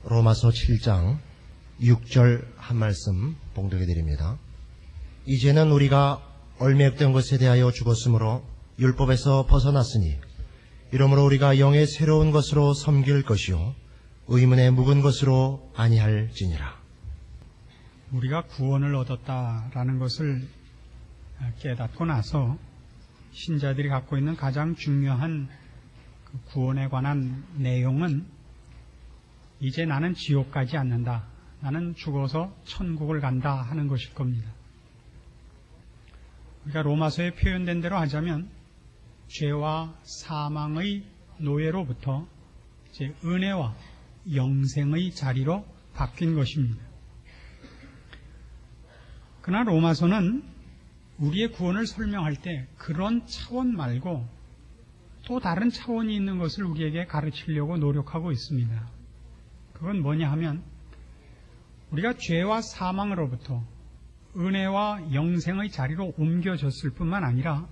로마서 7장 6절 한 말씀 봉독해 드립니다. 이제는 우리가 얼매된 것에 대하여 죽었으므로 율법에서 벗어났으니 이러므로 우리가 영의 새로운 것으로 섬길 것이요 의문의 묵은 것으로 아니할지니라. 우리가 구원을 얻었다라는 것을 깨닫고 나서 신자들이 갖고 있는 가장 중요한 그 구원에 관한 내용은 이제 나는 지옥 가지 않는다. 나는 죽어서 천국을 간다 하는 것일 겁니다. 그러니까 로마서에 표현된 대로 하자면 죄와 사망의 노예로부터 이제 은혜와 영생의 자리로 바뀐 것입니다. 그러나 로마서는 우리의 구원을 설명할 때 그런 차원 말고 또 다른 차원이 있는 것을 우리에게 가르치려고 노력하고 있습니다. 그건 뭐냐 하면 우리가 죄와 사망으로부터 은혜와 영생의 자리로 옮겨졌을 뿐만 아니라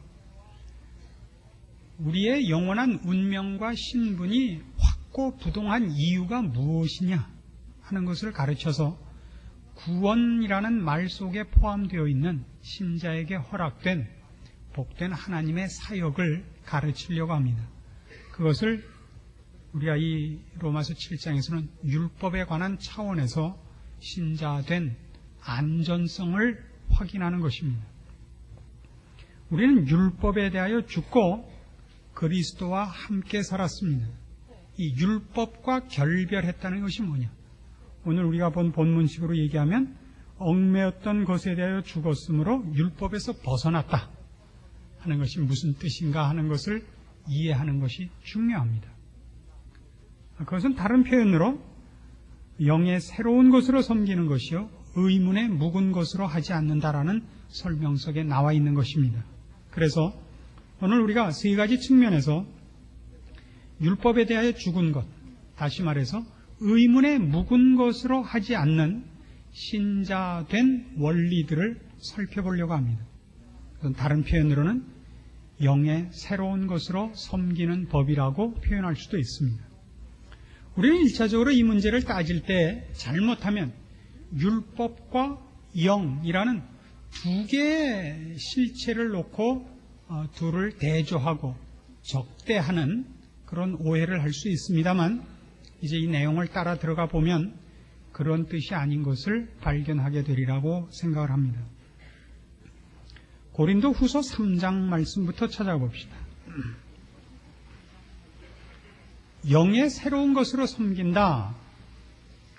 우리의 영원한 운명과 신분이 확고부동한 이유가 무엇이냐 하는 것을 가르쳐서 구원이라는 말 속에 포함되어 있는 신자에게 허락된 복된 하나님의 사역을 가르치려고 합니다. 그것을 우리가 이 로마서 7장에서는 율법에 관한 차원에서 신자된 안전성을 확인하는 것입니다. 우리는 율법에 대하여 죽고 그리스도와 함께 살았습니다. 이 율법과 결별했다는 것이 뭐냐? 오늘 우리가 본 본문식으로 얘기하면 얽매였던 것에 대하여 죽었으므로 율법에서 벗어났다 하는 것이 무슨 뜻인가 하는 것을 이해하는 것이 중요합니다. 그것은 다른 표현으로 영의 새로운 것으로 섬기는 것이요 의문의 묵은 것으로 하지 않는다라는 설명석에 나와 있는 것입니다. 그래서 오늘 우리가 세 가지 측면에서 율법에 대하여 죽은 것, 다시 말해서 의문의 묵은 것으로 하지 않는 신자된 원리들을 살펴보려고 합니다. 다른 표현으로는 영의 새로운 것으로 섬기는 법이라고 표현할 수도 있습니다. 우리는 1차적으로 이 문제를 따질 때 잘못하면 율법과 영이라는 두 개의 실체를 놓고 둘을 대조하고 적대하는 그런 오해를 할 수 있습니다만 이제 이 내용을 따라 들어가 보면 그런 뜻이 아닌 것을 발견하게 되리라고 생각을 합니다. 고린도 후서 3장 말씀부터 찾아봅시다. 영의 새로운 것으로 섬긴다.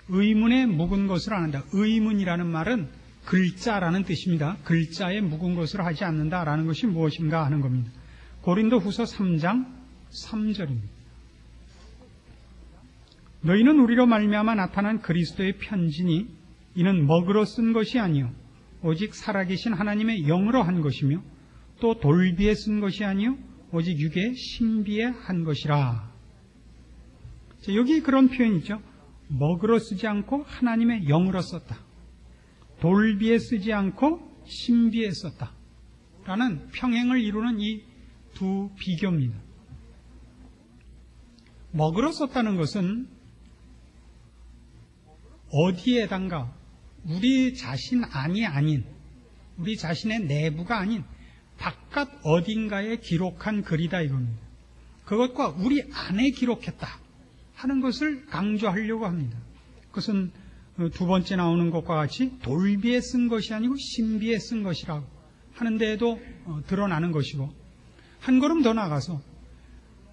의문의 묵은 것을 안 한다. 의문이라는 말은 글자라는 뜻입니다. 글자에 묵은 것을 하지 않는다라는 것이 무엇인가 하는 겁니다. 고린도 후서 3장 3절입니다. 너희는 우리로 말미암아 나타난 그리스도의 편지니 이는 먹으로 쓴 것이 아니요 오직 살아계신 하나님의 영으로 한 것이며 또 돌비에 쓴 것이 아니요 오직 육의 신비에 한 것이라. 자, 여기 그런 표현이 있죠. 먹으로 쓰지 않고 하나님의 영으로 썼다. 돌비에 쓰지 않고 신비에 썼다. 라는 평행을 이루는 이 두 비교입니다. 먹으로 썼다는 것은 어디에 해당가? 우리 자신 안이 아닌, 우리 자신의 내부가 아닌 바깥 어딘가에 기록한 글이다 이겁니다. 그것과 우리 안에 기록했다 하는 것을 강조하려고 합니다. 그것은 두 번째 나오는 것과 같이 돌비에 쓴 것이 아니고 신비에 쓴 것이라고 하는 데에도 드러나는 것이고, 한 걸음 더 나가서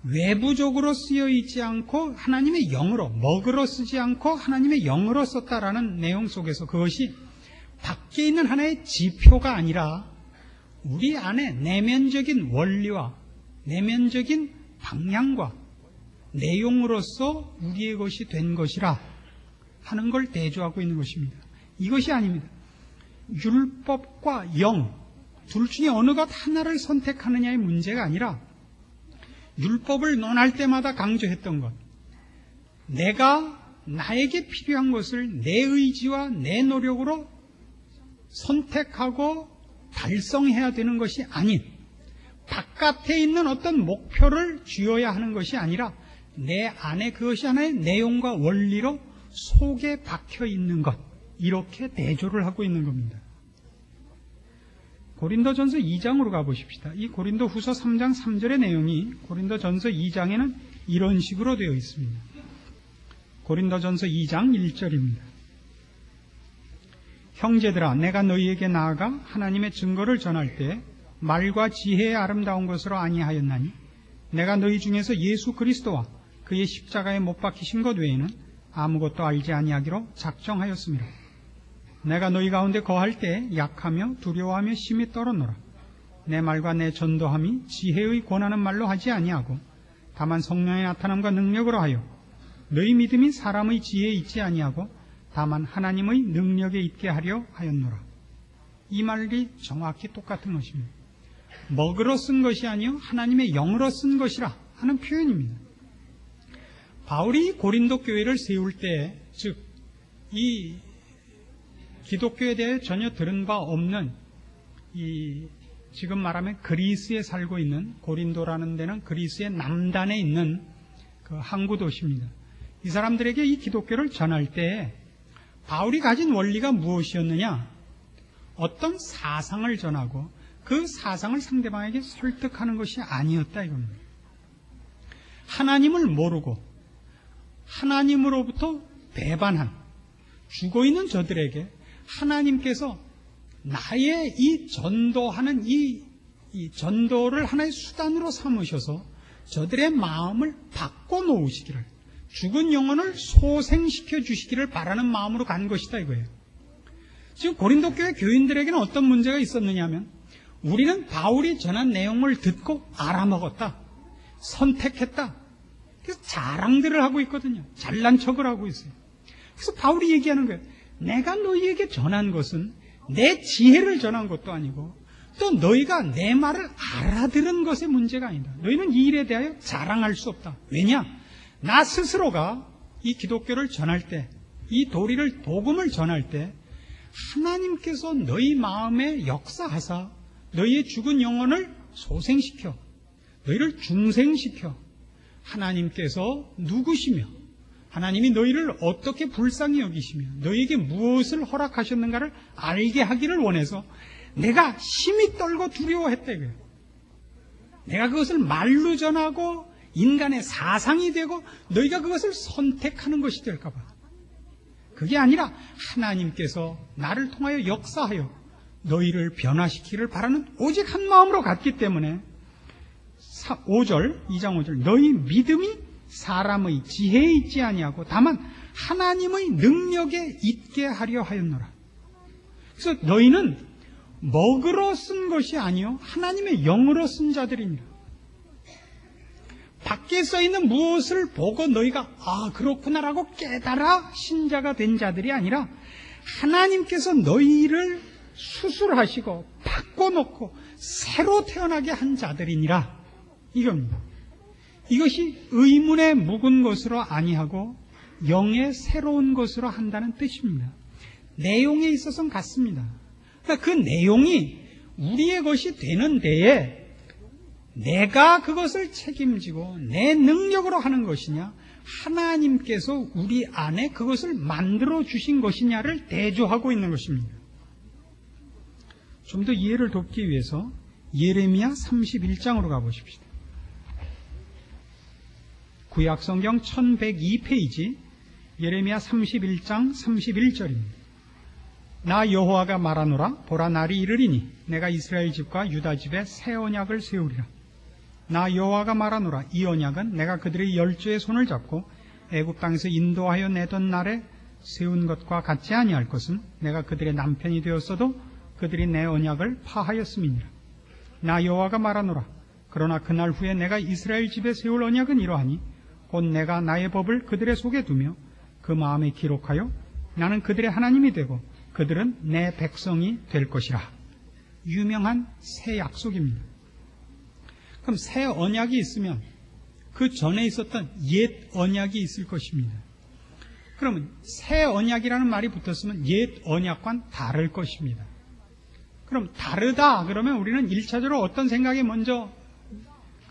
외부적으로 쓰여 있지 않고 하나님의 영으로, 먹으로 쓰지 않고 하나님의 영으로 썼다라는 내용 속에서 그것이 밖에 있는 하나의 지표가 아니라 우리 안에 내면적인 원리와 내면적인 방향과 내용으로서 우리의 것이 된 것이라 하는 걸 대조하고 있는 것입니다. 이것이 아닙니다. 율법과 영, 둘 중에 어느 것 하나를 선택하느냐의 문제가 아니라 율법을 논할 때마다 강조했던 것, 내가 나에게 필요한 것을 내 의지와 내 노력으로 선택하고 달성해야 되는 것이 아닌 바깥에 있는 어떤 목표를 쥐어야 하는 것이 아니라 내 안에 그것이 하나의 내용과 원리로 속에 박혀 있는 것, 이렇게 대조를 하고 있는 겁니다. 고린도전서 2장으로 가보십시다. 이 고린도후서 3장 3절의 내용이 고린도전서 2장에는 이런 식으로 되어 있습니다. 고린도전서 2장 1절입니다. 형제들아, 내가 너희에게 나아가 하나님의 증거를 전할 때 말과 지혜의 아름다운 것으로 아니하였나니 내가 너희 중에서 예수 그리스도와 그의 십자가에 못 박히신 것 외에는 아무것도 알지 아니하기로 작정하였습니다. 내가 너희 가운데 거할 때 약하며 두려워하며 심히 떨었노라. 내 말과 내 전도함이 지혜의 권하는 말로 하지 아니하고 다만 성령의 나타남과 능력으로 하여 너희 믿음이 사람의 지혜에 있지 아니하고 다만 하나님의 능력에 있게 하려 하였노라. 이 말이 정확히 똑같은 것입니다. 먹으러 쓴 것이 아니요 하나님의 영으로 쓴 것이라 하는 표현입니다. 바울이 고린도 교회를 세울 때, 즉 이 기독교에 대해 전혀 들은 바 없는 이 지금 말하면 그리스에 살고 있는, 고린도라는 데는 그리스의 남단에 있는 그 항구 도시입니다. 이 사람들에게 이 기독교를 전할 때 바울이 가진 원리가 무엇이었느냐? 어떤 사상을 전하고 그 사상을 상대방에게 설득하는 것이 아니었다 이겁니다. 하나님을 모르고 하나님으로부터 배반한 죽어 있는 저들에게 하나님께서 나의 이 전도하는 이 전도를 하나의 수단으로 삼으셔서 저들의 마음을 바꿔놓으시기를, 죽은 영혼을 소생시켜 주시기를 바라는 마음으로 간 것이다 이거예요. 지금 고린도 교회 교인들에게는 어떤 문제가 있었느냐 하면, 우리는 바울이 전한 내용을 듣고 알아먹었다, 선택했다, 그래서 자랑들을 하고 있거든요. 잘난 척을 하고 있어요. 그래서 바울이 얘기하는 거예요. 내가 너희에게 전한 것은 내 지혜를 전한 것도 아니고 또 너희가 내 말을 알아들은 것의 문제가 아니다. 너희는 이 일에 대하여 자랑할 수 없다. 왜냐? 나 스스로가 이 기독교를 전할 때, 이 도리를, 복음을 전할 때 하나님께서 너희 마음에 역사하사 너희의 죽은 영혼을 소생시켜 너희를 중생시켜 하나님께서 누구시며 하나님이 너희를 어떻게 불쌍히 여기시며 너희에게 무엇을 허락하셨는가를 알게 하기를 원해서 내가 심히 떨고 두려워했다 이거예요. 내가 그것을 말로 전하고 인간의 사상이 되고 너희가 그것을 선택하는 것이 될까 봐. 그게 아니라 하나님께서 나를 통하여 역사하여 너희를 변화시키기를 바라는 오직 한 마음으로 갔기 때문에 5절, 2장 5절, 너희 믿음이 사람의 지혜에 있지 아니하고 다만 하나님의 능력에 있게 하려 하였노라. 그래서 너희는 먹으러 쓴 것이 아니요 하나님의 영으로 쓴 자들이니라. 밖에 써 있는 무엇을 보고 너희가 그렇구나라고 깨달아 신자가 된 자들이 아니라 하나님께서 너희를 수술하시고 바꿔놓고 새로 태어나게 한 자들이니라. 이겁니다. 이것이 의문에 묵은 것으로 아니하고 영의 새로운 것으로 한다는 뜻입니다. 내용에 있어서는 같습니다. 그러니까 그 내용이 우리의 것이 되는 데에 내가 그것을 책임지고 내 능력으로 하는 것이냐, 하나님께서 우리 안에 그것을 만들어 주신 것이냐를 대조하고 있는 것입니다. 좀 더 이해를 돕기 위해서 예레미야 31장으로 가보십시다. 구약성경 1102페이지 예레미야 31장 31절입니다. 나 여호와가 말하노라. 보라, 날이 이르리니 내가 이스라엘 집과 유다 집에 새 언약을 세우리라. 나 여호와가 말하노라. 이 언약은 내가 그들의 열조의 손을 잡고 애굽 땅에서 인도하여 내던 날에 세운 것과 같지 아니할 것은 내가 그들의 남편이 되었어도 그들이 내 언약을 파하였음이니라. 나 여호와가 말하노라. 그러나 그날 후에 내가 이스라엘 집에 세울 언약은 이러하니 곧 내가 나의 법을 그들의 속에 두며 그 마음에 기록하여 나는 그들의 하나님이 되고 그들은 내 백성이 될 것이라. 유명한 새 약속입니다. 그럼 새 언약이 있으면 그 전에 있었던 옛 언약이 있을 것입니다. 그러면 새 언약이라는 말이 붙었으면 옛 언약과는 다를 것입니다. 그럼 다르다 그러면 우리는 1차적으로 어떤 생각에 먼저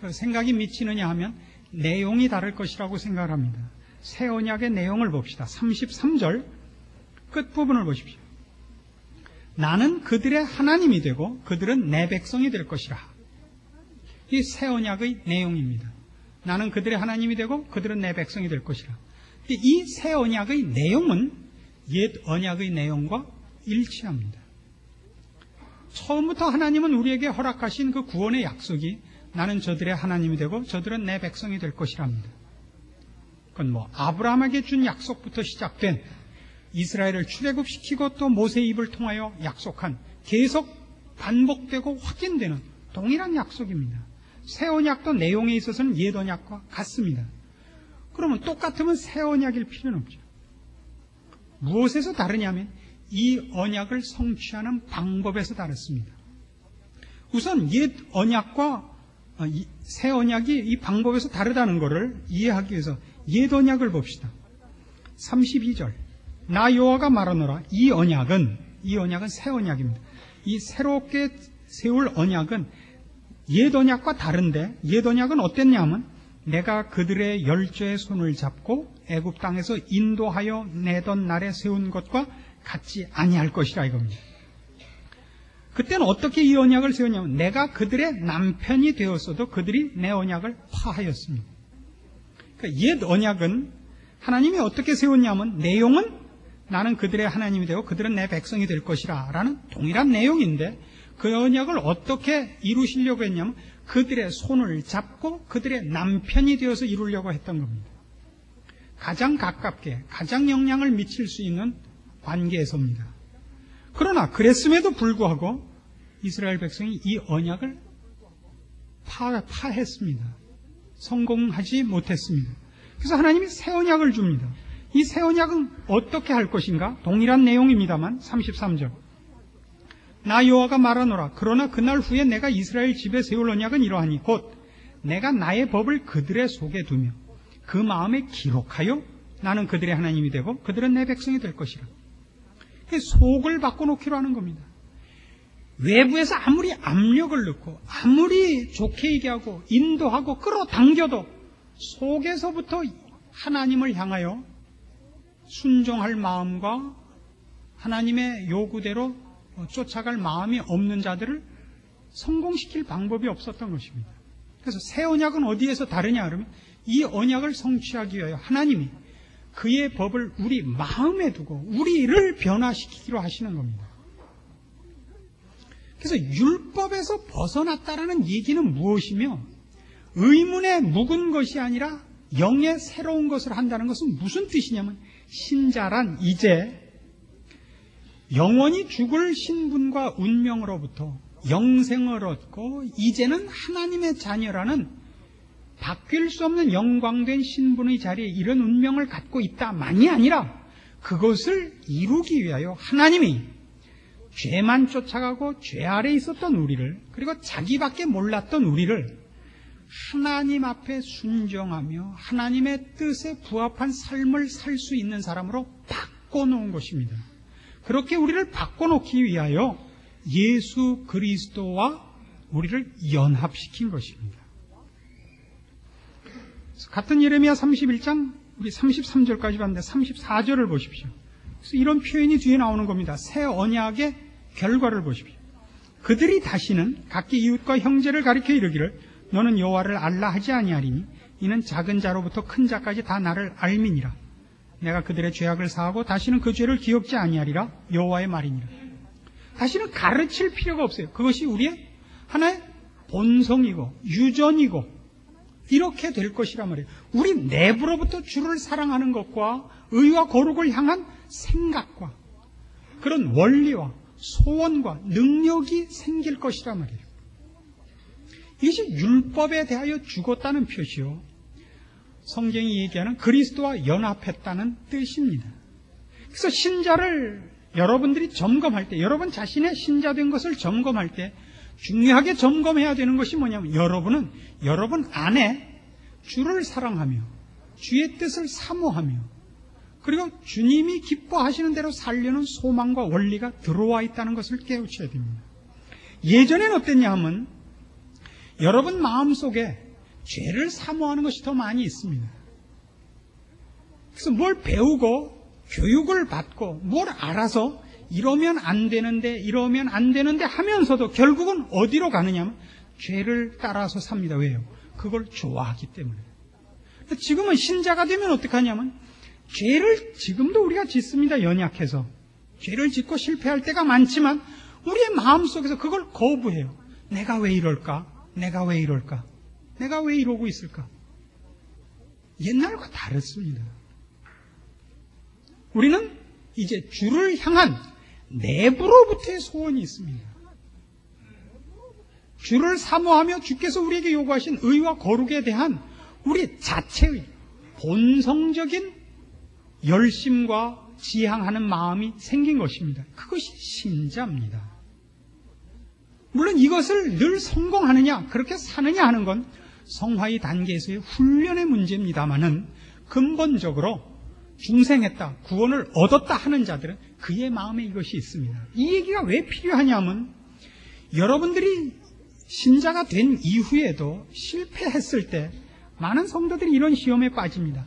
그 생각이 미치느냐 하면 내용이 다를 것이라고 생각을 합니다. 새 언약의 내용을 봅시다. 33절 끝부분을 보십시오. 나는 그들의 하나님이 되고 그들은 내 백성이 될 것이라. 이 새 언약의 내용입니다. 나는 그들의 하나님이 되고 그들은 내 백성이 될 것이라. 이 새 언약의 내용은 옛 언약의 내용과 일치합니다. 처음부터 하나님은 우리에게 허락하신 그 구원의 약속이 나는 저들의 하나님이 되고 저들은 내 백성이 될 것이랍니다. 그건 아브라함에게 준 약속부터 시작된 이스라엘을 출애굽시키고 또 모세의 입을 통하여 약속한 계속 반복되고 확인되는 동일한 약속입니다. 새 언약도 내용에 있어서는 옛 언약과 같습니다. 그러면 똑같으면 새 언약일 필요는 없죠. 무엇에서 다르냐면 이 언약을 성취하는 방법에서 다릅니다. 우선 옛 언약과 새 언약이 이 방법에서 다르다는 것을 이해하기 위해서 옛 언약을 봅시다. 32절 나 여호와가 말하노라. 이 언약은 새 언약입니다. 이 새롭게 세울 언약은 옛 언약과 다른데 옛 언약은 어땠냐면 내가 그들의 열조의 손을 잡고 애굽 땅에서 인도하여 내던 날에 세운 것과 같지 아니할 것이라 이겁니다. 그때는 어떻게 이 언약을 세웠냐면 내가 그들의 남편이 되었어도 그들이 내 언약을 파하였습니다. 그러니까 옛 언약은 하나님이 어떻게 세웠냐면 내용은 나는 그들의 하나님이 되고 그들은 내 백성이 될 것이라 라는 동일한 내용인데 그 언약을 어떻게 이루시려고 했냐면 그들의 손을 잡고 그들의 남편이 되어서 이루려고 했던 겁니다. 가장 가깝게 가장 영향을 미칠 수 있는 관계에서입니다. 그러나 그랬음에도 불구하고 이스라엘 백성이 이 언약을 파했습니다. 성공하지 못했습니다. 그래서 하나님이 새 언약을 줍니다. 이 새 언약은 어떻게 할 것인가? 동일한 내용입니다만 33절 나 여호와가 말하노라. 그러나 그날 후에 내가 이스라엘 집에 세울 언약은 이러하니 곧 내가 나의 법을 그들의 속에 두며 그 마음에 기록하여 나는 그들의 하나님이 되고 그들은 내 백성이 될 것이라. 속을 바꿔놓기로 하는 겁니다. 외부에서 아무리 압력을 넣고 아무리 좋게 얘기하고 인도하고 끌어당겨도 속에서부터 하나님을 향하여 순종할 마음과 하나님의 요구대로 쫓아갈 마음이 없는 자들을 성공시킬 방법이 없었던 것입니다. 그래서 새 언약은 어디에서 다르냐 그러면 이 언약을 성취하기 위하여 하나님이 그의 법을 우리 마음에 두고 우리를 변화시키기로 하시는 겁니다. 그래서 율법에서 벗어났다라는 얘기는 무엇이며 의문에 묵은 것이 아니라 영의 새로운 것을 한다는 것은 무슨 뜻이냐면 신자란 이제 영원히 죽을 신분과 운명으로부터 영생을 얻고 이제는 하나님의 자녀라는 바뀔 수 없는 영광된 신분의 자리에 이런 운명을 갖고 있다만이 아니라 그것을 이루기 위하여 하나님이 죄만 쫓아가고 죄 아래 있었던 우리를 그리고 자기밖에 몰랐던 우리를 하나님 앞에 순종하며 하나님의 뜻에 부합한 삶을 살 수 있는 사람으로 바꿔놓은 것입니다. 그렇게 우리를 바꿔놓기 위하여 예수 그리스도와 우리를 연합시킨 것입니다. 같은 예레미야 31장 우리 33절까지 봤는데 34절을 보십시오. 그래서 이런 표현이 뒤에 나오는 겁니다. 새 언약의 결과를 보십시오. 그들이 다시는 각기 이웃과 형제를 가리켜 이르기를 너는 여호와를 알라 하지 아니하리니 이는 작은 자로부터 큰 자까지 다 나를 알미니라. 내가 그들의 죄악을 사하고 다시는 그 죄를 기억지 아니하리라. 여호와의 말이니라. 다시는 가르칠 필요가 없어요. 그것이 우리의 하나의 본성이고 유전이고 이렇게 될 것이란 말이에요. 우리 내부로부터 주를 사랑하는 것과 의와 거룩을 향한 생각과 그런 원리와 소원과 능력이 생길 것이란 말이에요. 이것이 율법에 대하여 죽었다는 표시요. 성경이 얘기하는 그리스도와 연합했다는 뜻입니다. 그래서 신자를 여러분들이 점검할 때, 여러분 자신의 신자된 것을 점검할 때 중요하게 점검해야 되는 것이 뭐냐면 여러분은 여러분 안에 주를 사랑하며 주의 뜻을 사모하며 그리고 주님이 기뻐하시는 대로 살려는 소망과 원리가 들어와 있다는 것을 깨우쳐야 됩니다. 예전에는 어땠냐 하면 여러분 마음속에 죄를 사모하는 것이 더 많이 있습니다. 그래서 뭘 배우고 교육을 받고 뭘 알아서 이러면 안 되는데 이러면 안 되는데 하면서도 결국은 어디로 가느냐면 죄를 따라서 삽니다. 왜요? 그걸 좋아하기 때문에. 지금은 신자가 되면 어떻게 하냐면 죄를 지금도 우리가 짓습니다. 연약해서. 죄를 짓고 실패할 때가 많지만 우리의 마음속에서 그걸 거부해요. 내가 왜 이럴까? 내가 왜 이럴까? 내가 왜 이러고 있을까? 옛날과 다르습니다. 우리는 이제 주를 향한 내부로부터의 소원이 있습니다. 주를 사모하며 주께서 우리에게 요구하신 의와 거룩에 대한 우리 자체의 본성적인 열심과 지향하는 마음이 생긴 것입니다. 그것이 신자입니다. 물론 이것을 늘 성공하느냐, 그렇게 사느냐 하는 건 성화의 단계에서의 훈련의 문제입니다만은 근본적으로 중생했다, 구원을 얻었다 하는 자들은 그의 마음에 이것이 있습니다. 이 얘기가 왜 필요하냐면 여러분들이 신자가 된 이후에도 실패했을 때 많은 성도들이 이런 시험에 빠집니다.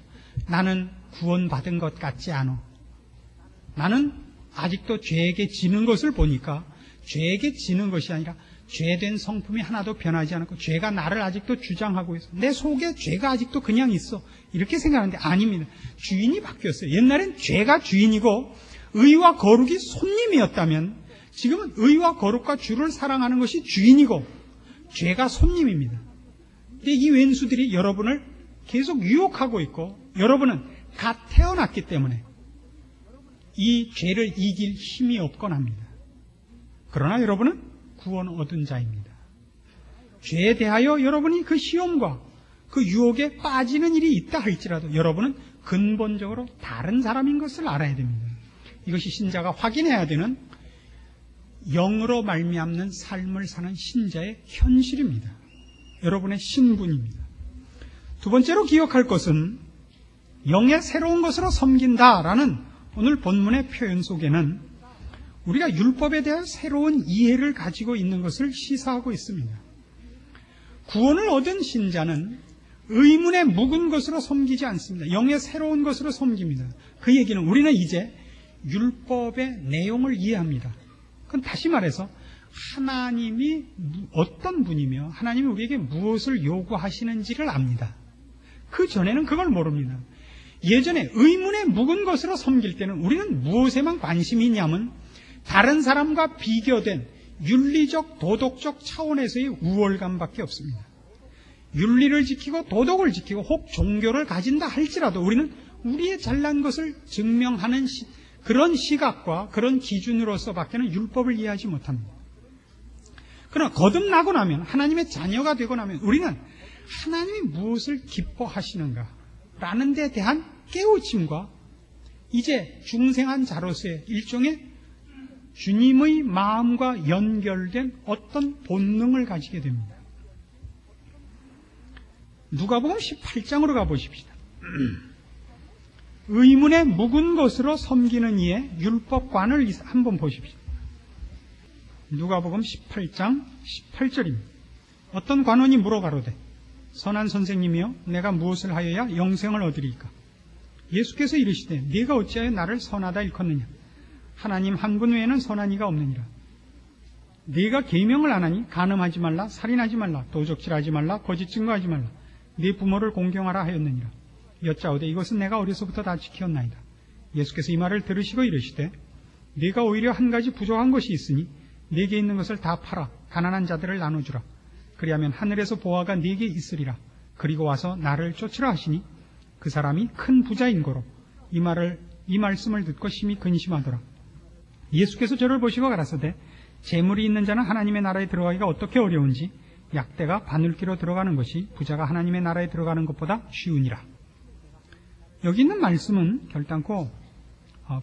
나는 구원받은 것 같지 않아. 나는 아직도 죄에게 지는 것을 보니까 죄에게 지는 것이 아니라 죄된 성품이 하나도 변하지 않았고 죄가 나를 아직도 주장하고 있어. 내 속에 죄가 아직도 그냥 있어. 이렇게 생각하는데 아닙니다. 주인이 바뀌었어요. 옛날엔 죄가 주인이고 의와 거룩이 손님이었다면 지금은 의와 거룩과 주를 사랑하는 것이 주인이고 죄가 손님입니다. 근데 이 왼수들이 여러분을 계속 유혹하고 있고 여러분은 갓 태어났기 때문에 이 죄를 이길 힘이 없건 합니다. 그러나 여러분은 구원 얻은 자입니다. 죄에 대하여 여러분이 그 시험과 그 유혹에 빠지는 일이 있다 할지라도 여러분은 근본적으로 다른 사람인 것을 알아야 됩니다. 이것이 신자가 확인해야 되는 영으로 말미암는 삶을 사는 신자의 현실입니다. 여러분의 신분입니다. 두 번째로 기억할 것은 영의 새로운 것으로 섬긴다라는 오늘 본문의 표현 속에는 우리가 율법에 대한 새로운 이해를 가지고 있는 것을 시사하고 있습니다. 구원을 얻은 신자는 의문에 묵은 것으로 섬기지 않습니다. 영의 새로운 것으로 섬깁니다. 그 얘기는 우리는 이제 율법의 내용을 이해합니다. 그건 다시 말해서 하나님이 어떤 분이며 하나님이 우리에게 무엇을 요구하시는지를 압니다. 그 전에는 그걸 모릅니다. 예전에 의문에 묵은 것으로 섬길 때는 우리는 무엇에만 관심이 있냐면 다른 사람과 비교된 윤리적, 도덕적 차원에서의 우월감밖에 없습니다. 윤리를 지키고 도덕을 지키고 혹 종교를 가진다 할지라도 우리는 우리의 잘난 것을 증명하는 그런 시각과 그런 기준으로서밖에는 율법을 이해하지 못합니다. 그러나 거듭나고 나면 하나님의 자녀가 되고 나면 우리는 하나님이 무엇을 기뻐하시는가 라는 데 대한 깨우침과 이제 중생한 자로서의 일종의 주님의 마음과 연결된 어떤 본능을 가지게 됩니다. 누가복음 18장으로 가보십시다. 의문에 묵은 것으로 섬기는 이의 율법관을 한번 보십시오. 누가복음 18장 18절입니다. 어떤 관원이 물어가로되 선한 선생님이여 내가 무엇을 하여야 영생을 얻으리이까? 예수께서 이르시되 네가 어찌하여 나를 선하다 일컫느냐? 하나님 한 분 외에는 선한 이가 없느니라. 네가 계명을 안 하니 간음하지 말라, 살인하지 말라, 도적질하지 말라, 거짓 증거하지 말라, 네 부모를 공경하라 하였느니라. 여짜오되 이것은 내가 어려서부터 다 지켰나이다. 예수께서 이 말을 들으시고 이르시되 네가 오히려 한 가지 부족한 것이 있으니 네게 있는 것을 다 팔아 가난한 자들을 나눠주라. 그리하면 하늘에서 보화가 네게 있으리라. 그리고 와서 나를 쫓으라 하시니 그 사람이 큰 부자인 고로 이 말씀을 듣고 심히 근심하더라. 예수께서 저를 보시고 가라사대 재물이 있는 자는 하나님의 나라에 들어가기가 어떻게 어려운지 약대가 바늘기로 들어가는 것이 부자가 하나님의 나라에 들어가는 것보다 쉬우니라. 여기 있는 말씀은 결단코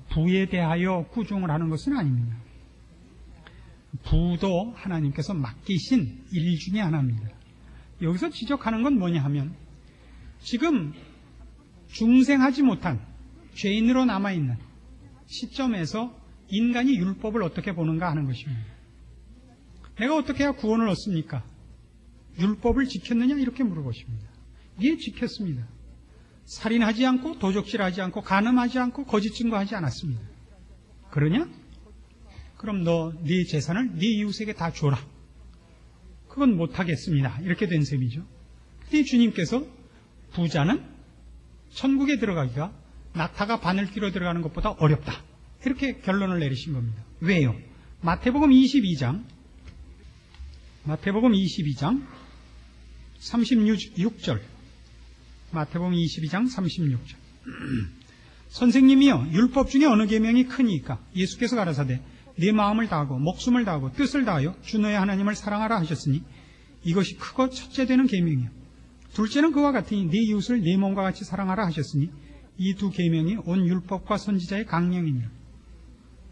부에 대하여 꾸중을 하는 것은 아닙니다. 부도 하나님께서 맡기신 일 중에 하나입니다. 여기서 지적하는 건 뭐냐 하면 지금 중생하지 못한 죄인으로 남아있는 시점에서 인간이 율법을 어떻게 보는가 하는 것입니다. 내가 어떻게 해야 구원을 얻습니까? 율법을 지켰느냐? 이렇게 물어보십니다. 예, 지켰습니다. 살인하지 않고 도적질하지 않고 간음하지 않고 거짓 증거하지 않았습니다. 그러냐? 그럼 너 네 재산을 네 이웃에게 다 줘라. 그건 못하겠습니다. 이렇게 된 셈이죠. 근데 주님께서 부자는 천국에 들어가기가 낙타가 바늘귀로 들어가는 것보다 어렵다. 이렇게 결론을 내리신 겁니다. 왜요? 마태복음 22장 36절. 마태복음 22장 36절. 선생님이여, 율법 중에 어느 계명이 크니까? 예수께서 가라사대 네 마음을 다하고 목숨을 다하고 뜻을 다하여 주 너의 하나님을 사랑하라 하셨으니 이것이 크고 첫째 되는 계명이요. 둘째는 그와 같으니 네 이웃을 네 몸과 같이 사랑하라 하셨으니 이 두 계명이 온 율법과 선지자의 강령이니라.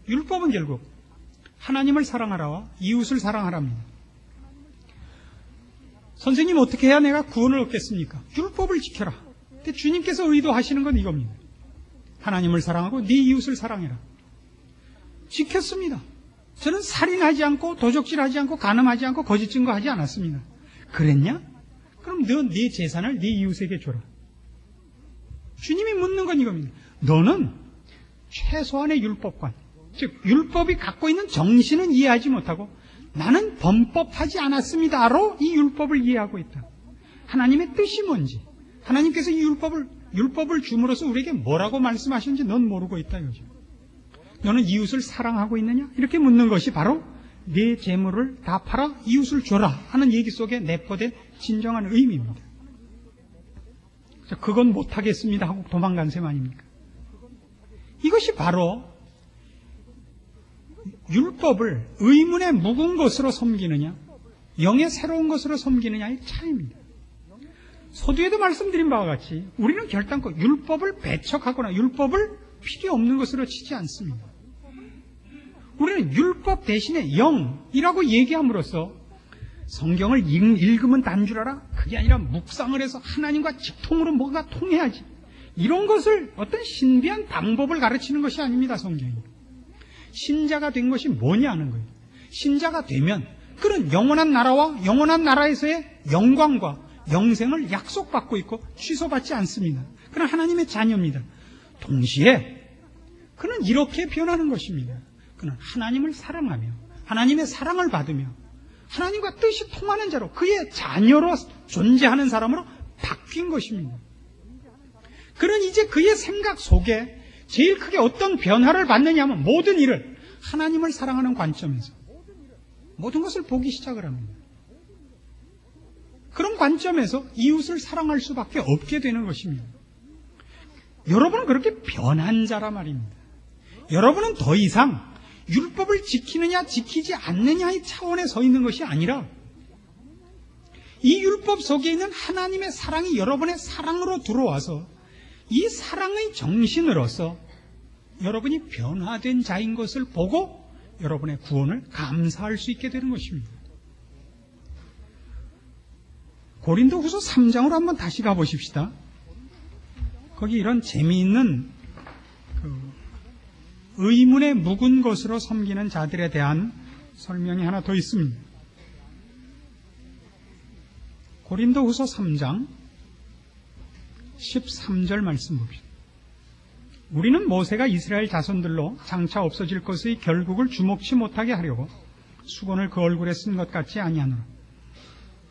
율법은 결국 하나님을 사랑하라와 이웃을 사랑하랍니다. 선생님, 어떻게 해야 내가 구원을 얻겠습니까? 율법을 지켜라. 근데 주님께서 의도하시는 건 이겁니다. 하나님을 사랑하고 네 이웃을 사랑해라. 지켰습니다. 저는 살인하지 않고 도적질하지 않고 간음하지 않고 거짓 증거하지 않았습니다. 그랬냐? 그럼 너 네 재산을 네 이웃에게 줘라. 주님이 묻는 건 이겁니다. 너는 최소한의 율법관, 즉 율법이 갖고 있는 정신은 이해하지 못하고 나는 범법하지 않았습니다로 이 율법을 이해하고 있다. 하나님의 뜻이 뭔지, 하나님께서 이 율법을 줌으로써 우리에게 뭐라고 말씀하시는지 넌 모르고 있다 이거죠. 너는 이웃을 사랑하고 있느냐? 이렇게 묻는 것이 바로 내 재물을 다 팔아 이웃을 줘라 하는 얘기 속에 내포된 진정한 의미입니다. 그건 못하겠습니다 하고 도망간 셈 아닙니까? 이것이 바로 율법을 의문의 묵은 것으로 섬기느냐, 영의 새로운 것으로 섬기느냐의 차이입니다. 서두에도 말씀드린 바와 같이 우리는 결단코 율법을 배척하거나 율법을 필요 없는 것으로 치지 않습니다. 우리는 율법 대신에 영이라고 얘기함으로써 성경을 읽으면 단 줄 알아? 그게 아니라 묵상을 해서 하나님과 직통으로 뭔가 통해야지. 이런 것을 어떤 신비한 방법을 가르치는 것이 아닙니다, 성경이. 신자가 된 것이 뭐냐는 거예요. 신자가 되면 그런 영원한 나라와 영원한 나라에서의 영광과 영생을 약속받고 있고 취소받지 않습니다. 그는 하나님의 자녀입니다. 동시에 그는 이렇게 변하는 것입니다. 그는 하나님을 사랑하며 하나님의 사랑을 받으며 하나님과 뜻이 통하는 자로 그의 자녀로 존재하는 사람으로 바뀐 것입니다. 그는 이제 그의 생각 속에 제일 크게 어떤 변화를 받느냐 하면 모든 일을 하나님을 사랑하는 관점에서 모든 것을 보기 시작을 합니다. 그런 관점에서 이웃을 사랑할 수밖에 없게 되는 것입니다. 여러분은 그렇게 변한 자라 말입니다. 여러분은 더 이상 율법을 지키느냐 지키지 않느냐의 차원에 서 있는 것이 아니라 이 율법 속에 있는 하나님의 사랑이 여러분의 사랑으로 들어와서 이 사랑의 정신으로서 여러분이 변화된 자인 것을 보고 여러분의 구원을 감사할 수 있게 되는 것입니다. 고린도후서 3장으로 한번 다시 가보십시다. 거기 이런 재미있는 의문의 묵은 것으로 섬기는 자들에 대한 설명이 하나 더 있습니다. 고린도후서 3장 13절 말씀 봅시다. 우리는 모세가 이스라엘 자손들로 장차 없어질 것의 결국을 주목치 못하게 하려고 수건을 그 얼굴에 쓴 것 같지 아니하노라.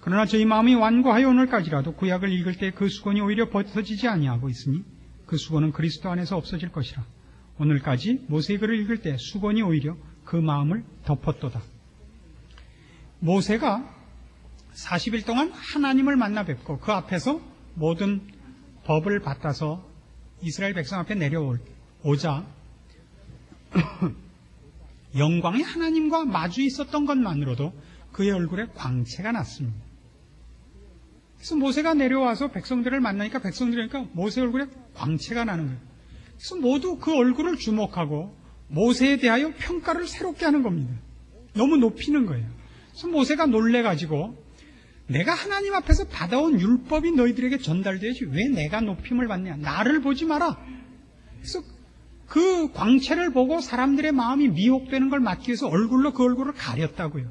그러나 저희 마음이 완고하여 오늘까지라도 구약을 읽을 때 그 수건이 오히려 벗어지지 아니하고 있으니 그 수건은 그리스도 안에서 없어질 것이라. 오늘까지 모세의 글을 읽을 때 수건이 오히려 그 마음을 덮었도다. 모세가 40일 동안 하나님을 만나 뵙고 그 앞에서 모든 법을 받아서 이스라엘 백성 앞에 내려오자 영광의 하나님과 마주 있었던 것만으로도 그의 얼굴에 광채가 났습니다. 그래서 모세가 내려와서 백성들을 만나니까 백성들이니까 모세 얼굴에 광채가 나는 거예요. 그래서 모두 그 얼굴을 주목하고 모세에 대하여 평가를 새롭게 하는 겁니다. 너무 높이는 거예요. 그래서 모세가 놀래가지고 내가 하나님 앞에서 받아온 율법이 너희들에게 전달되지 왜 내가 높임을 받냐? 나를 보지 마라. 그래서 그 광채를 보고 사람들의 마음이 미혹되는 걸 막기 위해서 얼굴로 그 얼굴을 가렸다고요.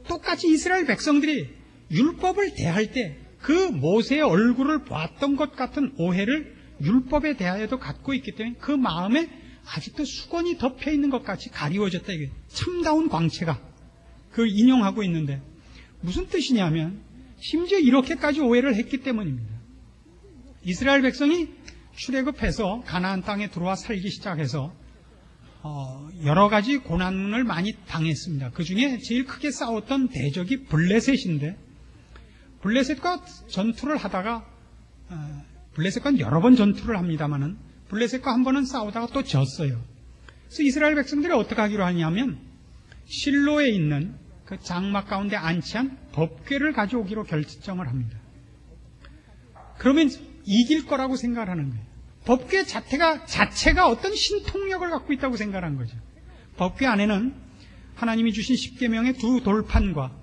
똑같이 이스라엘 백성들이 율법을 대할 때 그 모세의 얼굴을 보았던 것 같은 오해를 율법에 대하여도 갖고 있기 때문에 그 마음에 아직도 수건이 덮여 있는 것 같이 가리워졌다. 이게 참다운 광채가 그걸 인용하고 있는데 무슨 뜻이냐면 심지어 이렇게까지 오해를 했기 때문입니다. 이스라엘 백성이 출애굽해서 가나안 땅에 들어와 살기 시작해서 여러 가지 고난을 많이 당했습니다. 그 중에 제일 크게 싸웠던 대적이 블레셋인데 블레셋과 전투를 하다가 블레셋과 여러 번 전투를 합니다마는 블레셋과 한 번은 싸우다가 또 졌어요. 그래서 이스라엘 백성들이 어떻게 하기로 하냐면 실로에 있는 그 장막 가운데 안치한 법궤를 가져오기로 결정을 합니다. 그러면 이길 거라고 생각을 하는 거예요. 법궤 자체가 어떤 신통력을 갖고 있다고 생각한 거죠. 법궤 안에는 하나님이 주신 십계명의 두 돌판과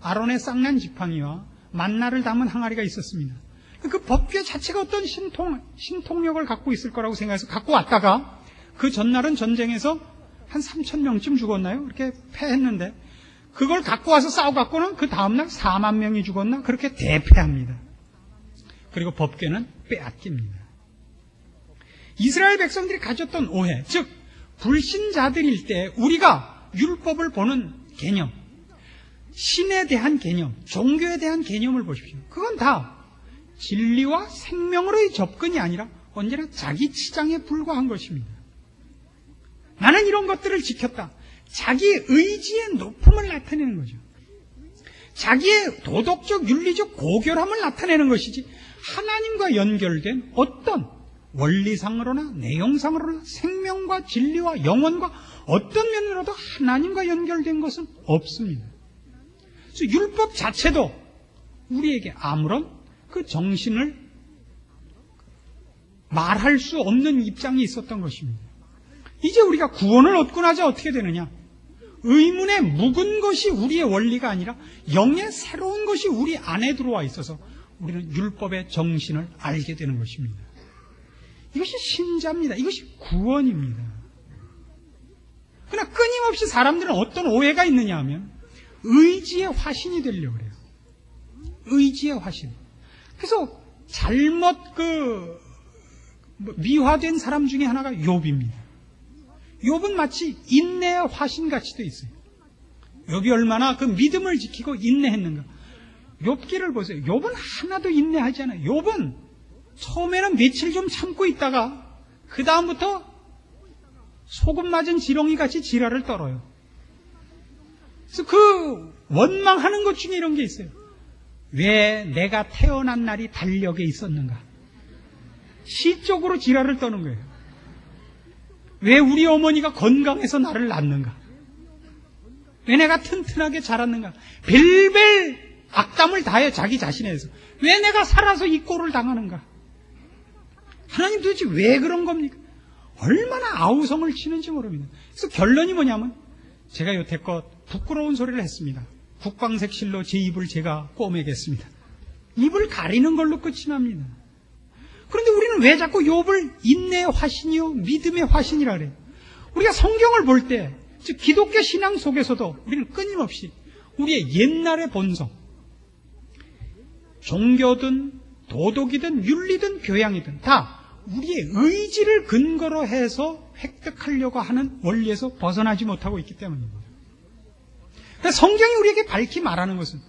아론의 쌍난 지팡이와 만나를 담은 항아리가 있었습니다. 그 법궤 자체가 어떤 신통력을 갖고 있을 거라고 생각해서 갖고 왔다가 그 전날은 전쟁에서 한 3,000명쯤 죽었나요? 이렇게 패했는데 그걸 갖고 와서 싸워갖고는 그 다음날 4만 명이 죽었나? 그렇게 대패합니다. 그리고 법궤는 빼앗깁니다. 이스라엘 백성들이 가졌던 오해, 즉 불신자들일 때 우리가 율법을 보는 개념, 신에 대한 개념, 종교에 대한 개념을 보십시오. 그건 다 진리와 생명으로의 접근이 아니라 언제나 자기 치장에 불과한 것입니다. 나는 이런 것들을 지켰다. 자기 의지의 높음을 나타내는 거죠. 자기의 도덕적, 윤리적 고결함을 나타내는 것이지 하나님과 연결된 어떤 원리상으로나 내용상으로나 생명과 진리와 영혼과 어떤 면으로도 하나님과 연결된 것은 없습니다. 그래서 율법 자체도 우리에게 아무런 그 정신을 말할 수 없는 입장이 있었던 것입니다. 이제 우리가 구원을 얻고 나자 어떻게 되느냐? 의문에 묵은 것이 우리의 원리가 아니라 영의 새로운 것이 우리 안에 들어와 있어서 우리는 율법의 정신을 알게 되는 것입니다. 이것이 신자입니다. 이것이 구원입니다. 그러나 끊임없이 사람들은 어떤 오해가 있느냐 하면 의지의 화신이 되려고 그래요. 의지의 화신. 그래서 잘못 미화된 사람 중에 하나가 욥입니다. 욥은 마치 인내의 화신같이 돼 있어요. 욥이 얼마나 그 믿음을 지키고 인내했는가. 욥기를 보세요. 욥은 하나도 인내하지 않아요. 욥은 처음에는 며칠 좀 참고 있다가 그 다음부터 소금 맞은 지렁이같이 지랄을 떨어요. 그래서 그 원망하는 것 중에 이런 게 있어요. 왜 내가 태어난 날이 달력에 있었는가? 시적으로 지랄을 떠는 거예요. 왜 우리 어머니가 건강해서 나를 낳는가? 왜 내가 튼튼하게 자랐는가? 별별 악담을 다해 자기 자신에 대해서. 왜 내가 살아서 이 꼴을 당하는가? 하나님 도대체 왜 그런 겁니까? 얼마나 아우성을 치는지 모릅니다. 그래서 결론이 뭐냐면 제가 여태껏 부끄러운 소리를 했습니다. 국광색 실로 제 입을 제가 꼬매겠습니다. 입을 가리는 걸로 끝이 납니다. 그런데 우리는 왜 자꾸 욥을 인내의 화신이요 믿음의 화신이라 그래요? 우리가 성경을 볼 때, 즉 기독교 신앙 속에서도 우리는 끊임없이 우리의 옛날의 본성, 종교든 도덕이든 윤리든 교양이든 다 우리의 의지를 근거로 해서 획득하려고 하는 원리에서 벗어나지 못하고 있기 때문입니다. 그러니까 성경이 우리에게 밝히 말하는 것은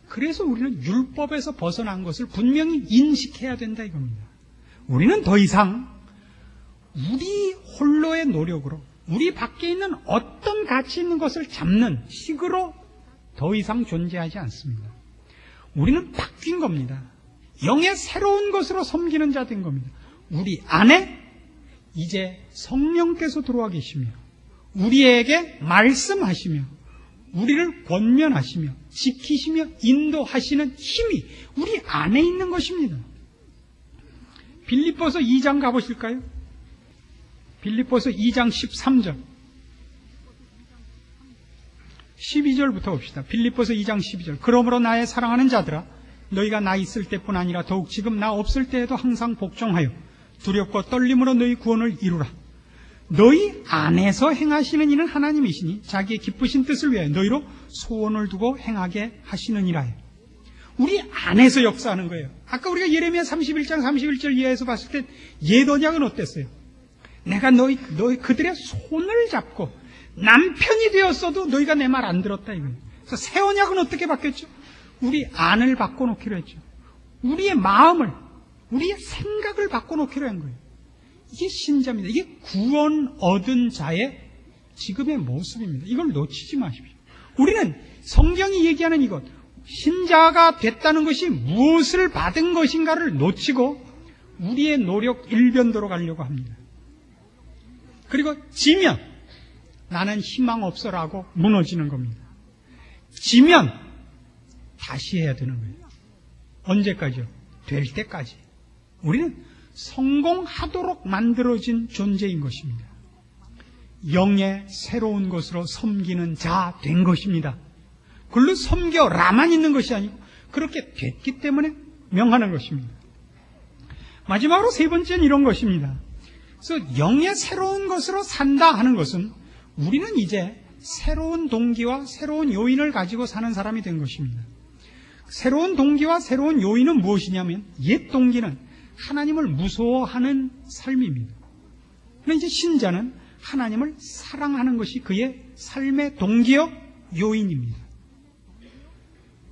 그래서 우리는 율법에서 벗어난 것을 분명히 인식해야 된다 이겁니다. 우리는 더 이상 우리 홀로의 노력으로 우리 밖에 있는 어떤 가치 있는 것을 잡는 식으로 더 이상 존재하지 않습니다. 우리는 바뀐 겁니다. 영의 새로운 것으로 섬기는 자 된 겁니다. 우리 안에 이제 성령께서 들어와 계시며 우리에게 말씀하시며 우리를 권면하시며 지키시며 인도하시는 힘이 우리 안에 있는 것입니다. 빌립보서 2장 가보실까요? 빌립보서 2장 13절 12절부터 봅시다. 빌립보서 2장 12절 그러므로 나의 사랑하는 자들아 너희가 나 있을 때뿐 아니라 더욱 지금 나 없을 때에도 항상 복종하여 두렵고 떨림으로 너희 구원을 이루라. 너희 안에서 행하시는 이는 하나님이시니 자기의 기쁘신 뜻을 위하여 너희로 소원을 두고 행하게 하시느니라. 우리 안에서 역사하는 거예요. 아까 우리가 예레미야 31장 31절 이하에서 봤을 때 옛 언약은 어땠어요? 내가 너희 그들의 손을 잡고 남편이 되었어도 너희가 내 말 안 들었다 이거예요. 그래서 새 언약은 어떻게 바뀌었죠? 우리 안을 바꿔놓기로 했죠. 우리의 마음을, 우리의 생각을 바꿔놓기로 한 거예요. 이게 신자입니다. 이게 구원 얻은 자의 지금의 모습입니다. 이걸 놓치지 마십시오. 우리는 성경이 얘기하는 이것, 신자가 됐다는 것이 무엇을 받은 것인가를 놓치고 우리의 노력 일변도로 가려고 합니다. 그리고 지면 나는 희망 없어라고 무너지는 겁니다. 지면 다시 해야 되는 거예요. 언제까지요? 될 때까지. 우리는 성공하도록 만들어진 존재인 것입니다. 영의 새로운 것으로 섬기는 자 된 것입니다. 그걸로 섬겨라만 있는 것이 아니고 그렇게 됐기 때문에 명하는 것입니다. 마지막으로 세 번째는 이런 것입니다. 그래서 영의 새로운 것으로 산다 하는 것은 우리는 이제 새로운 동기와 새로운 요인을 가지고 사는 사람이 된 것입니다. 새로운 동기와 새로운 요인은 무엇이냐면 옛 동기는 하나님을 무서워하는 삶입니다. 그런데 이제 신자는 하나님을 사랑하는 것이 그의 삶의 동기요 요인입니다.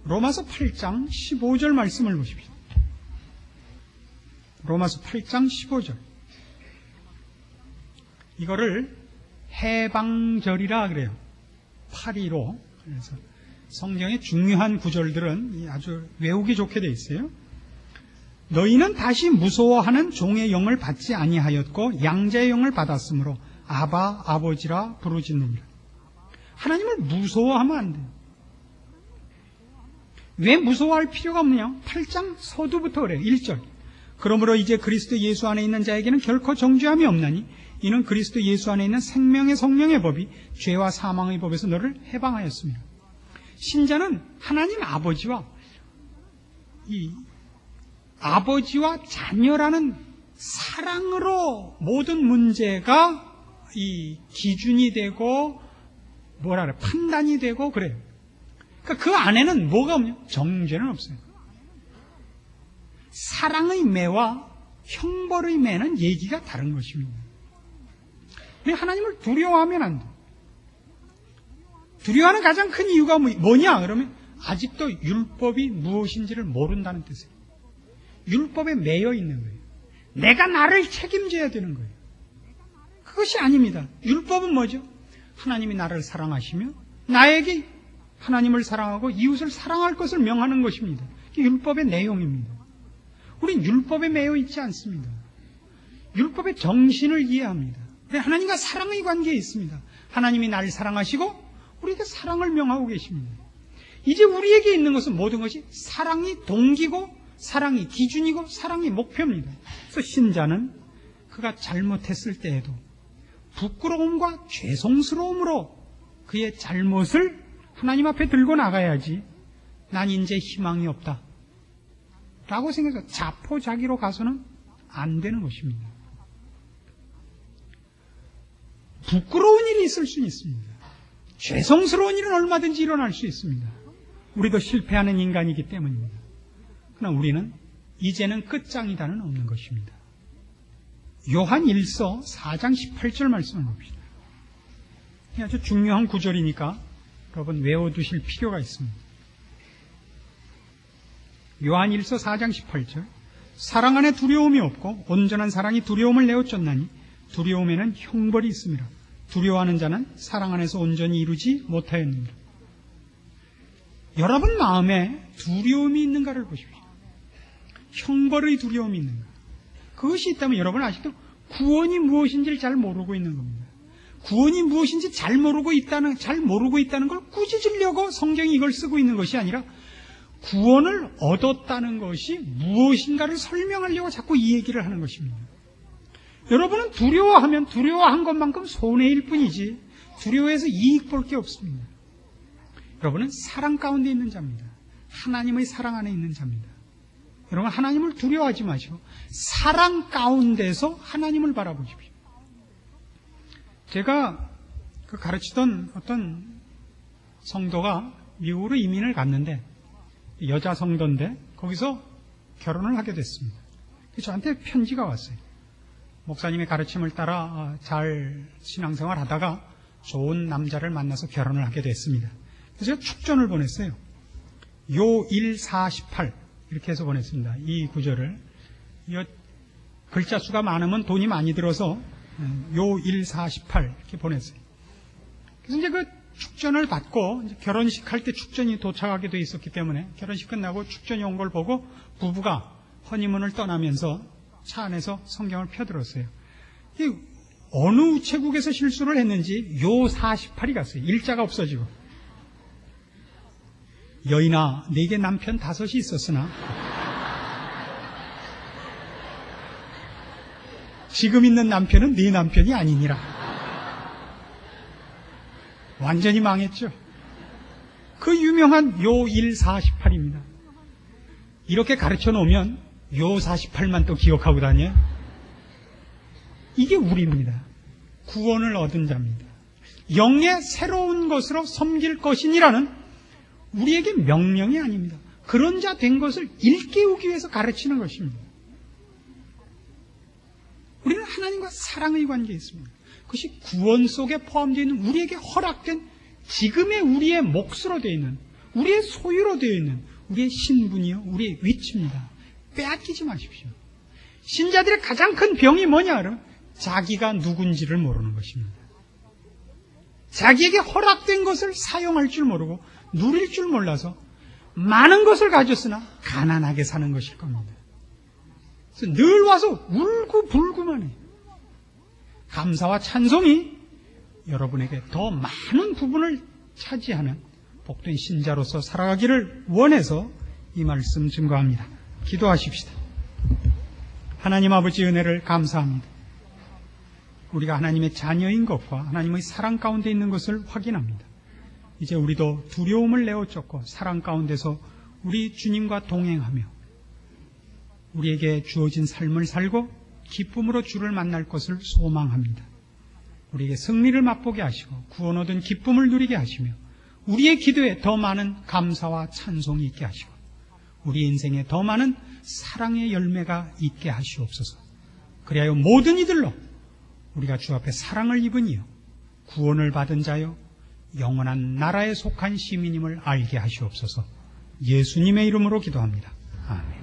로마서 8장 15절 말씀을 보십시오. 로마서 8장 15절. 이거를 해방절이라 그래요. 8.15. 그래서 성경의 중요한 구절들은 아주 외우기 좋게 되어 있어요. 너희는 다시 무서워하는 종의 영을 받지 아니하였고 양자의 영을 받았으므로 아바 아버지라 부르짖느니라. 하나님을 무서워하면 안 돼요. 왜 무서워할 필요가 없느냐? 8장 서두부터 그래요. 1절. 그러므로 이제 그리스도 예수 안에 있는 자에게는 결코 정죄함이 없나니 이는 그리스도 예수 안에 있는 생명의 성령의 법이 죄와 사망의 법에서 너를 해방하였습니다. 신자는 하나님 아버지와 이 아버지와 자녀라는 사랑으로 모든 문제가 이 기준이 되고 판단이 되고 그래요. 그러니까 그 안에는 뭐가 없냐? 정죄는 없어요. 사랑의 매와 형벌의 매는 얘기가 다른 것입니다. 하나님을 두려워하면 안 돼요. 두려워하는 가장 큰 이유가 뭐냐? 그러면 아직도 율법이 무엇인지를 모른다는 뜻이에요. 율법에 매여 있는 거예요. 내가 나를 책임져야 되는 거예요. 그것이 아닙니다. 율법은 뭐죠? 하나님이 나를 사랑하시며 나에게 하나님을 사랑하고 이웃을 사랑할 것을 명하는 것입니다. 이게 율법의 내용입니다. 우린 율법에 매여 있지 않습니다. 율법의 정신을 이해합니다. 하나님과 사랑의 관계에 있습니다. 하나님이 나를 사랑하시고 우리에게 사랑을 명하고 계십니다. 이제 우리에게 있는 것은 모든 것이 사랑이 동기고 사랑이 기준이고 사랑이 목표입니다. 그래서 신자는 그가 잘못했을 때에도 부끄러움과 죄송스러움으로 그의 잘못을 하나님 앞에 들고 나가야지 난 이제 희망이 없다 라고 생각해서 자포자기로 가서는 안 되는 것입니다. 부끄러운 일이 있을 수는 있습니다. 죄송스러운 일은 얼마든지 일어날 수 있습니다. 우리도 실패하는 인간이기 때문입니다. 그러나 우리는 이제는 끝장이다는 없는 것입니다. 요한 1서 4장 18절 말씀을 봅시다. 아주 중요한 구절이니까 여러분 외워두실 필요가 있습니다. 요한 1서 4장 18절. 사랑 안에 두려움이 없고 온전한 사랑이 두려움을 내어쫓나니 두려움에는 형벌이 있습니다. 두려워하는 자는 사랑 안에서 온전히 이루지 못하였느니라. 여러분 마음에 두려움이 있는가를 보십시오. 형벌의 두려움이 있는가. 그것이 있다면 여러분은 아직도 구원이 무엇인지를 잘 모르고 있는 겁니다. 구원이 무엇인지 잘 모르고 있다는 걸 꾸짖으려고 성경이 이걸 쓰고 있는 것이 아니라 구원을 얻었다는 것이 무엇인가를 설명하려고 자꾸 이 얘기를 하는 것입니다. 여러분은 두려워하면 두려워한 것만큼 손해일 뿐이지 두려워해서 이익 볼 게 없습니다. 여러분은 사랑 가운데 있는 자입니다. 하나님의 사랑 안에 있는 자입니다. 여러분 하나님을 두려워하지 마시고 사랑 가운데서 하나님을 바라보십시오. 제가 가르치던 어떤 성도가 미국으로 이민을 갔는데 여자 성도인데 거기서 결혼을 하게 됐습니다. 저한테 편지가 왔어요. 목사님의 가르침을 따라 잘 신앙생활 하다가 좋은 남자를 만나서 결혼을 하게 됐습니다. 그래서 제가 축전을 보냈어요. 요148 이렇게 해서 보냈습니다. 이 구절을. 글자 수가 많으면 돈이 많이 들어서 요148 이렇게 보냈어요. 그래서 이제 그 축전을 받고 이제 결혼식 할 때 축전이 도착하게 돼 있었기 때문에 결혼식 끝나고 축전이 온 걸 보고 부부가 허니문을 떠나면서 차 안에서 성경을 펴들었어요. 어느 우체국에서 실수를 했는지 요48이 갔어요. 일자가 없어지고. 여인아, 내게 남편 5이 있었으나 지금 있는 남편은 네 남편이 아니니라. 완전히 망했죠. 그 유명한 요148입니다. 이렇게 가르쳐 놓으면 요48만 또 기억하고 다녀요. 이게 우리입니다. 구원을 얻은 자입니다. 영의 새로운 것으로 섬길 것이니라는 우리에게 명령이 아닙니다. 그런 자 된 것을 일깨우기 위해서 가르치는 것입니다. 우리는 하나님과 사랑의 관계에 있습니다. 그것이 구원 속에 포함되어 있는 우리에게 허락된 지금의 우리의 몫으로 되어 있는, 우리의 소유로 되어 있는 우리의 신분이요, 우리의 위치입니다. 빼앗기지 마십시오. 신자들의 가장 큰 병이 뭐냐 그러면 자기가 누군지를 모르는 것입니다. 자기에게 허락된 것을 사용할 줄 모르고 누릴 줄 몰라서 많은 것을 가졌으나 가난하게 사는 것일 겁니다. 그래서 늘 와서 울고불고만 해요. 감사와 찬송이 여러분에게 더 많은 부분을 차지하는 복된 신자로서 살아가기를 원해서 이 말씀 증거합니다. 기도하십시다. 하나님 아버지 은혜를 감사합니다. 우리가 하나님의 자녀인 것과 하나님의 사랑 가운데 있는 것을 확인합니다. 이제 우리도 두려움을 내어쫓고 사랑 가운데서 우리 주님과 동행하며 우리에게 주어진 삶을 살고 기쁨으로 주를 만날 것을 소망합니다. 우리에게 승리를 맛보게 하시고 구원 얻은 기쁨을 누리게 하시며 우리의 기도에 더 많은 감사와 찬송이 있게 하시고 우리 인생에 더 많은 사랑의 열매가 있게 하시옵소서. 그리하여 모든 이들로 우리가 주 앞에 사랑을 입은 이요 구원을 받은 자요 영원한 나라에 속한 시민임을 알게 하시옵소서. 예수님의 이름으로 기도합니다. 아멘.